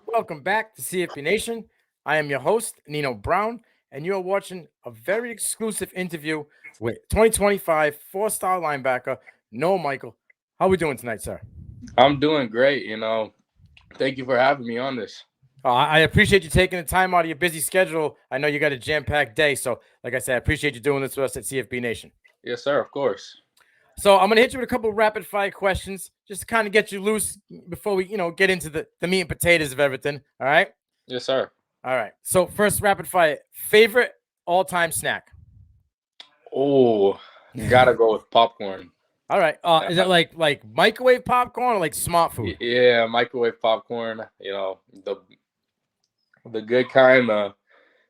Welcome back to CFP Nation. I am your host, Nino Brown, and you're watching a very exclusive interview with 2025 four-star linebacker Noah Mikhail. How are we doing tonight, sir? I'm doing great. Thank you for having me on this. I appreciate you taking the time out of your busy schedule. I know you got a jam-packed day, so like I said, I appreciate you doing this with us at CFB Nation. Yes, sir. Of course. So I'm gonna hit you with a couple of rapid-fire questions just to kind of get you loose before we, get into the meat and potatoes of everything. All right. Yes, sir. All right. So first, rapid fire. Favorite all-time snack? Oh, gotta go with popcorn. All right. Is that like microwave popcorn or like smart food? Yeah, microwave popcorn. The good kind. I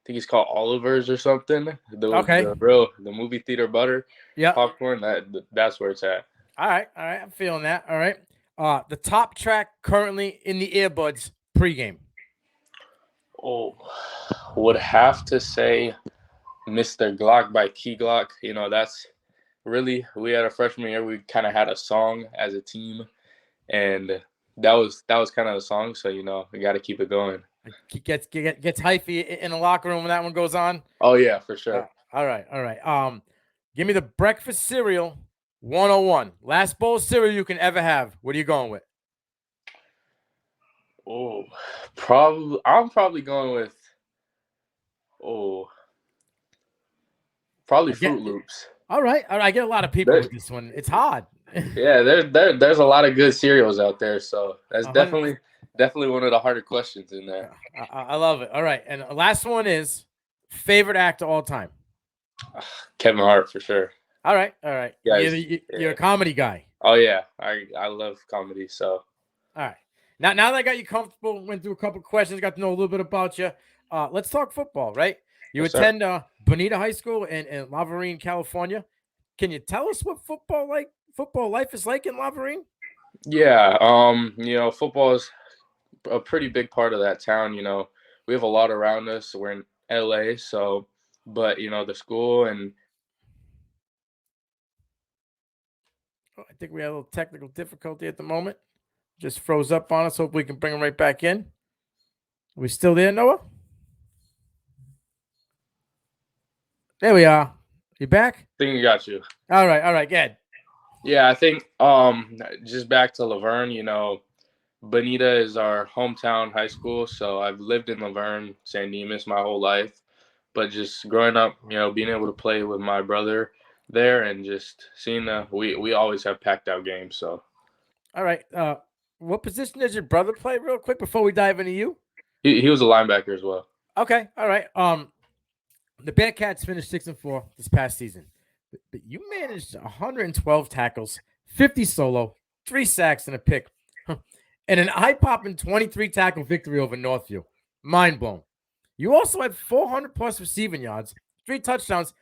think it's called Oliver's or something. Okay. The movie theater butter. Yeah. Popcorn. That's where it's at. All right. All right. I'm feeling that. All right. The top track currently in the earbuds pregame. Oh, would have to say Mr. Glock by Key Glock. That's really, we had a freshman year. We kind of had a song as a team, and that was kind of the song. So we got to keep it going. Gets hyphy in the locker room when that one goes on. Oh yeah, for sure. All right. All right. Give me the breakfast cereal 101. Last bowl of cereal you can ever have. What are you going with? Oh, I'm probably going with probably Fruit Loops. All right. I get a lot of people with this one. It's hard. Yeah, there's a lot of good cereals out there, so that's definitely one of the harder questions in there. I love it. All right, and last one is favorite actor all time. Kevin Hart for sure. All right. Yeah, you're a comedy guy. Oh yeah, I love comedy. So all right. Now that I got you comfortable, went through a couple questions, got to know a little bit about you. Let's talk football, right? You attend Bonita High School in Verne, California. Can you tell us what football life is like in Verne? Yeah, football is a pretty big part of that town. We have a lot around us. We're in LA, so but the school and I think we had a little technical difficulty at the moment. Just froze up on us. Hope we can bring him right back in. Are we still there, Noah? There we are. You back? I think I got you. All right, good. Yeah, I think just back to Laverne, Bonita is our hometown high school, so I've lived in Laverne, San Dimas my whole life. But just growing up, being able to play with my brother there and just seeing we always have packed out games. So all right. What position does your brother play real quick before we dive into you? He was a linebacker as well. Okay, all right. The Bearcats finished 6-4 this past season. But you managed 112 tackles, 50 solo, 3 sacks, and a pick. And an eye-popping 23 tackle victory over Northview. Mind blown. You also had 400 plus receiving yards, 3 touchdowns,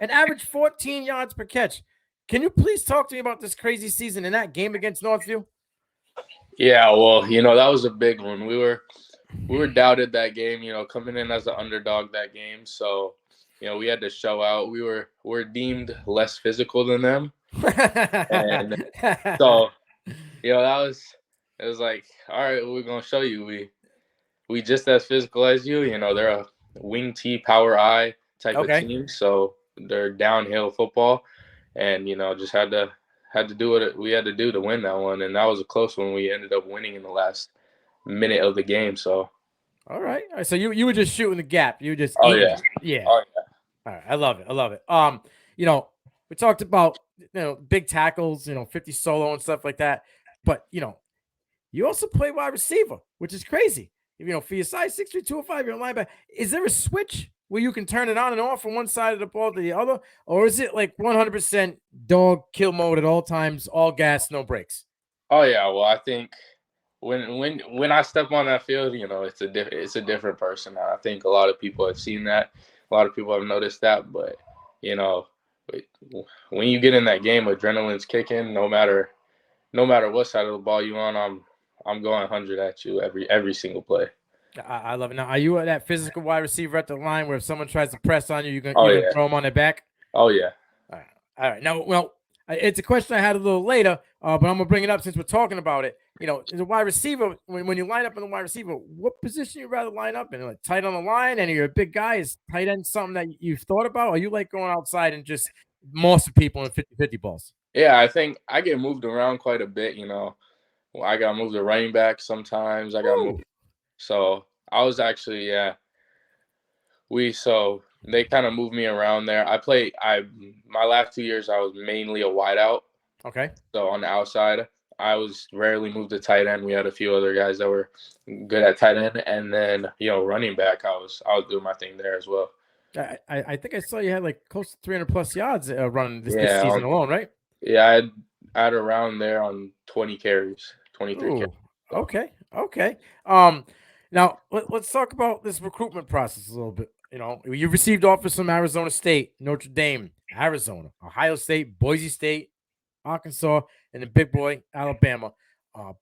and averaged 14 yards per catch. Can you please talk to me about this crazy season in that game against Northview? Yeah, well, that was a big one. We were doubted that game, coming in as an underdog that game. So, we had to show out. We're deemed less physical than them. And so, it was like, all right, we're gonna show you. We just as physical as you. They're a wing T power I type of team, so they're downhill football, and just had to do what we had to do to win that one, and that was a close one. We ended up winning in the last minute of the game. So, all right. So you were just shooting the gap. You were just yeah. Oh yeah. All right, I love it. We talked about big tackles, 50 solo and stuff like that, but you also play wide receiver, which is crazy. For your size 6'3", 205, you're a linebacker. Is there a switch where you can turn it on and off from one side of the ball to the other, or is it like 100% dog kill mode at all times, all gas, no brakes? Oh yeah, well I think when I step on that field, it's a different person. I think a lot of people have seen that, a lot of people have noticed that, but when you get in that game, adrenaline's kicking. No matter what side of the ball you on, I'm going 100 at you every single play. I love it. Now, are you that physical wide receiver at the line where if someone tries to press on you, you can throw them on their back? Oh, yeah. All right. Now, well, it's a question I had a little later, but I'm going to bring it up since we're talking about it. as a wide receiver, when you line up in the wide receiver, what position you rather line up in? Like tight on the line, and you're a big guy. Is tight end something that you've thought about? Or are you like going outside and just mossing people in 50-50 balls? Yeah, I think I get moved around quite a bit. Well, I got moved to running back sometimes. I got moved, Ooh, so I was actually yeah. So they kind of moved me around there. I my last 2 years I was mainly a wideout. okay. So on the outside, I was rarely moved to tight end. We had a few other guys that were good at tight end, and then running back, I was doing my thing there as well. I think I saw you had like close to 300 plus yards running this Yeah, season alone, right? yeah, I had around there on 20 carries, 23 carries. Ooh, So. okay, okay. Now let's talk about this recruitment process a little bit. You received offers from Arizona State, Notre Dame, Arizona, Ohio State, Boise State, Arkansas, and the big boy Alabama.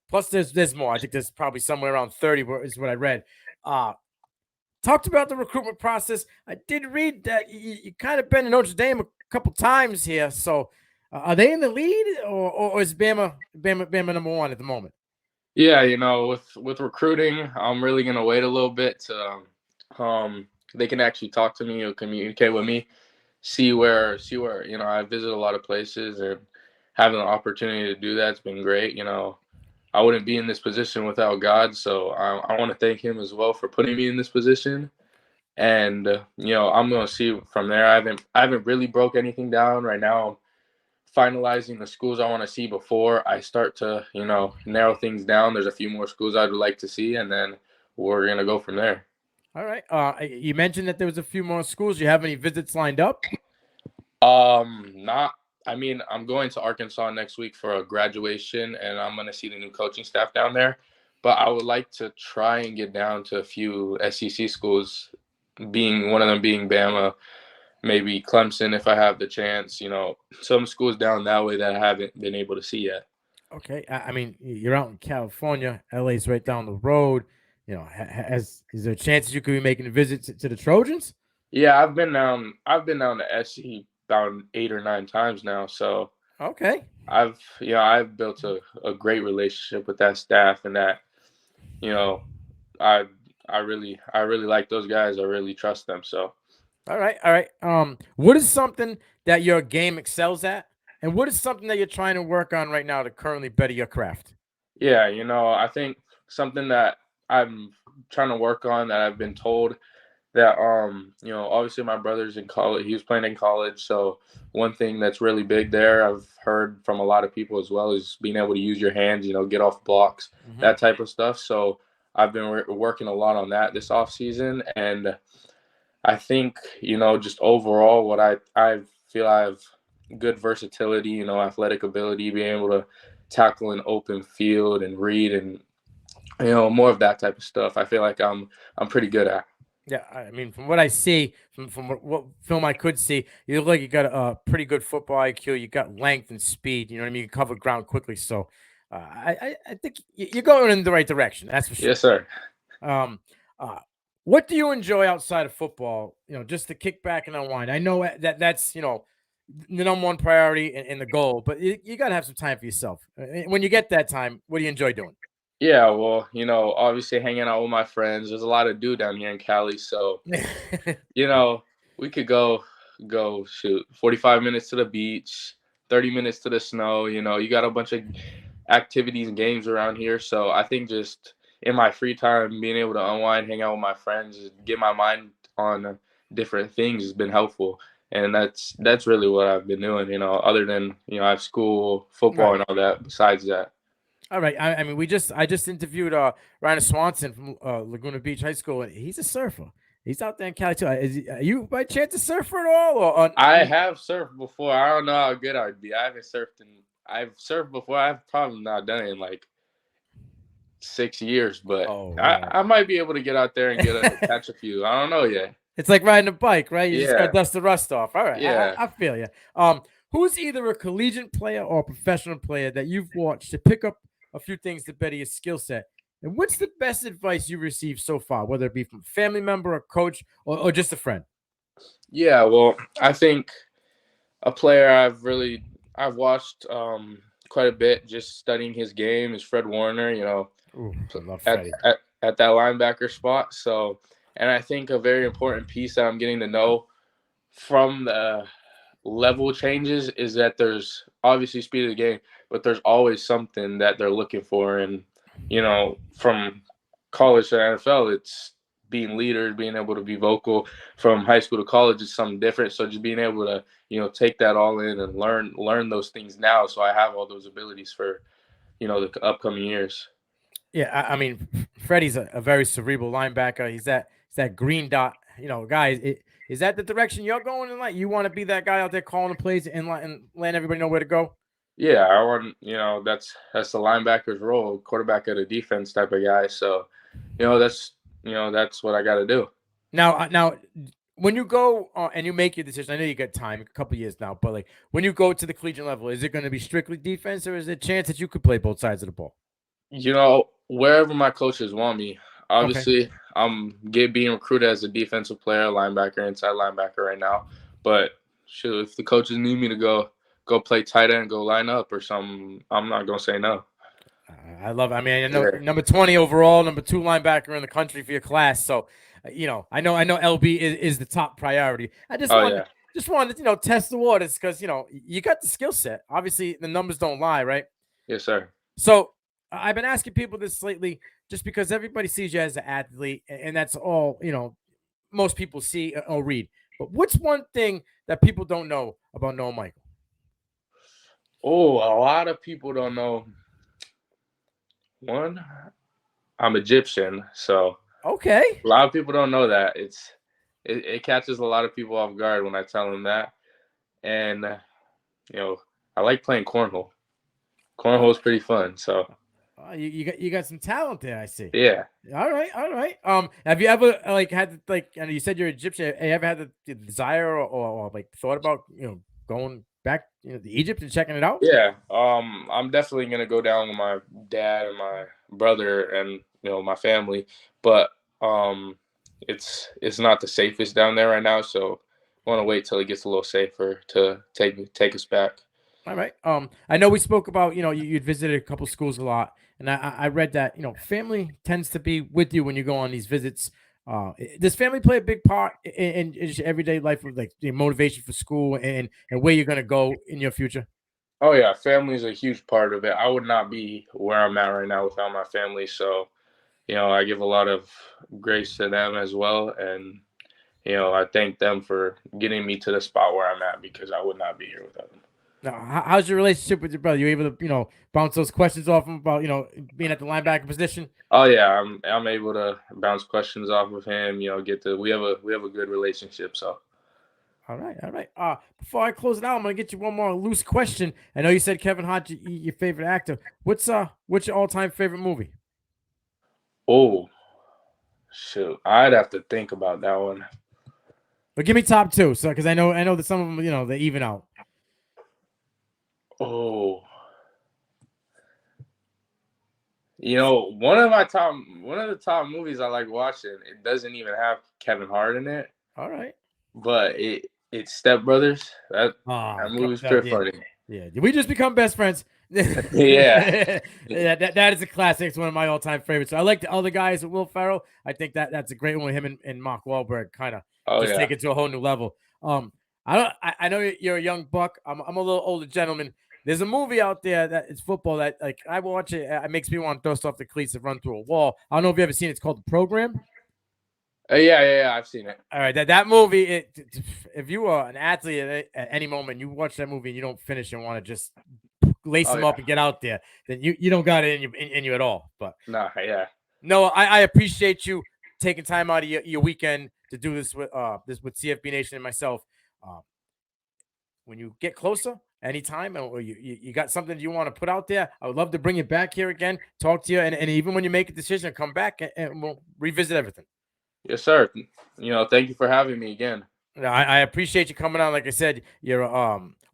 Plus, there's more. I think there's probably somewhere around 30 is what I read. Talked about the recruitment process. I did read that you kind of been to Notre Dame a couple times here. So, are they in the lead, or is Bama number one at the moment? Yeah, with recruiting, I'm really gonna wait a little bit to they can actually talk to me or communicate with me, see where I visit a lot of places and having the opportunity to do that's been great. I wouldn't be in this position without God, so I want to thank Him as well for putting me in this position. And I'm gonna see from there. I haven't really broke anything down right now. Finalizing the schools I want to see before I start to, narrow things down. There's a few more schools I would like to see, and then we're gonna go from there. All right. You mentioned that there was a few more schools. You have any visits lined up? Not. I mean, I'm going to Arkansas next week for a graduation, and I'm gonna see the new coaching staff down there. But I would like to try and get down to a few SEC schools, being one of them being Bama, maybe Clemson if I have the chance. Some schools down that way that I haven't been able to see yet. Okay. I mean, you're out in California. LA's right down the road. Is there a chance that you could be making a visit to the Trojans? Yeah, I've been down. I've been down to SC about 8 or 9 times now. So Okay. I've built a great relationship with that staff, and that you know I I really like those guys. I really trust them. So All right. All right. What is something that your game excels at, and what is something that you're trying to work on right now to currently better your craft? yeah, I think something that I'm trying to work on that I've been told that obviously my brother's in college. He was playing in college, so one thing that's really big there I've heard from a lot of people as well is being able to use your hands, get off blocks, Hmm. that type of stuff. So I've been working a lot on that this off season, and I think just overall what I feel I have good versatility, athletic ability, being able to tackle an open field and read and more of that type of stuff. I feel like I'm pretty good at. Yeah, I mean, from what I see, from what film I could see, you look like you got a pretty good football IQ. You got length and speed. You know what I mean? You cover ground quickly. So, I think you're going in the right direction. That's for sure. Yes, sir. Um, uh, what do you enjoy outside of football? Just to kick back and unwind. I know that's the number one priority and the goal, but you got to have some time for yourself. When you get that time, what do you enjoy doing? Yeah, well, obviously hanging out with my friends. There's a lot of do down here in Cali, so you know, we could go shoot 45 minutes to the beach, 30 minutes to the snow. You got a bunch of activities and games around here, so I think just in my free time, being able to unwind, hang out with my friends, get my mind on different things has been helpful, and that's really what I've been doing. Other than I have school, football, Right. and all that. Besides that. All right. I mean, I just interviewed Ryan Swanson from Laguna Beach High School, and he's a surfer. He's out there in Cali too. Are you by chance a surfer at all? I have surfed before. I don't know how good I'd be. I've surfed before. I've probably not done it in like 6 years, but Oh I, wow. I might be able to get out there and catch a few. I don't know yet. It's like riding a bike, right? You just got to Yeah, dust the rust off. All right, yeah, I feel you. Who's either a collegiate player or a professional player that you've watched to pick up a few things to better your skill set? And what's the best advice you received so far, whether it be from a family member, a coach, or just a friend? yeah. Well, I think a player I've watched quite a bit, just studying his game. Is Fred Warner, Ooh, I love at, Freddie. at that linebacker spot. So, and I think a very important piece that I'm getting to know from the level changes is that there's obviously speed of the game, but there's always something that they're looking for. And, from college to NFL, it's being leaders, being able to be vocal. From high school to college, it's something different. So just being able to, take that all in and learn those things now. So I have all those abilities for, the upcoming years. Yeah, I mean, Freddie's a very cerebral linebacker. He's that green dot, guys. Is that the direction you're going in? Like, you want to be that guy out there calling the plays and letting everybody know where to go? Yeah, I want, that's the linebacker's role, quarterback of the defense type of guy. So, that's what I got to do. Now, when you go and you make your decision, I know you got time, a couple years now, but like when you go to the collegiate level, is it going to be strictly defense, or is there a chance that you could play both sides of the ball? Wherever my coaches want me. Okay. Obviously, I'm being recruited as a defensive player, linebacker, inside linebacker right now. But shoot, if the coaches need me to go play tight end, go line up or something, I'm not gonna say no. I love it. I mean, I know Yeah. number 20 overall, number 2 linebacker in the country for your class. So, I know LB is the top priority. I just Oh wanted yeah. just wanted to, test the waters because, you got the skill set. Obviously, the numbers don't lie, right? Yes, sir. So, I've been asking people this lately just because everybody sees you as an athlete, and that's all, most people see or read. But what's one thing that people don't know about Noah Michael? Oh, a lot of people don't know. One, I'm Egyptian, so Okay. a lot of people don't know that. It catches a lot of people off guard when I tell them that. And I like playing cornhole. Cornhole is pretty fun. So You got some talent there, I see. yeah. All right, all right. Have you ever like had like? And you said you're Egyptian. Have you ever had the desire or like thought about going back to Egypt and checking it out? Yeah, I'm definitely gonna go down with my dad and my brother and my family, but it's not the safest down there right now, so I want to wait till it gets a little safer to take us back. All right. I know we spoke about you'd visited a couple schools a lot, and I read that family tends to be with you when you go on these visits. Does family play a big part in your everyday life with like the motivation for school and where you're gonna go in your future? Oh yeah, family is a huge part of it. I would not be where I'm at right now without my family, so I give a lot of grace to them as well, and I thank them for getting me to the spot where I'm at because I would not be here without them. Now, how's your relationship with your brother? You able to, bounce those questions off him about, being at the linebacker position? Oh yeah, I'm able to bounce questions off of him. We have a good relationship. So All right, all right. Before I close it out, I'm gonna get you one more loose question. I know you said Kevin Hart, your favorite actor. What's your all-time favorite movie? oh shoot, I'd have to think about that one. But give me top two, so because I know that some of them, they even out. Oh, one of the top movies I like watching. It doesn't even have Kevin Hart in it, All right. but it's Step Brothers. That movie's pretty Yeah, funny. yeah. Did we just become best friends? Yeah, Yeah, that is a classic. It's one of my all-time favorites. I like the other guys with Will Ferrell. I think that's a great one with him and Mark Wahlberg. Kind of oh just yeah. take it to a whole new level. I know you're a young buck. I'm a little older gentleman. There's a movie out there that it's football that like I watch it. It makes me want to dust off the cleats and run through a wall. I don't know if you ever seen it. It's called The Program. Yeah. I've seen it. All right, that movie. If you are an athlete at any moment, you watch that movie and you don't finish and want to just lace Oh them up yeah. and get out there, then you don't got it in you at all. But Nah, yeah. no, I appreciate you taking time out of your weekend to do this with CFB Nation and myself. Uh, when you get closer, anytime, or you got something you want to put out there, I would love to bring you back here again, talk to you, and even when you make a decision, come back and we'll revisit everything. Yes, sir. Thank you for having me again. No, I appreciate you coming on. Like I said, you're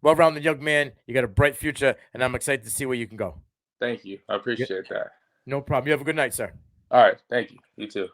well-rounded young man. You got a bright future, and I'm excited to see where you can go. Thank you. I Yeah, appreciate that. no problem. You have a good night, sir. All right. Thank you. You too.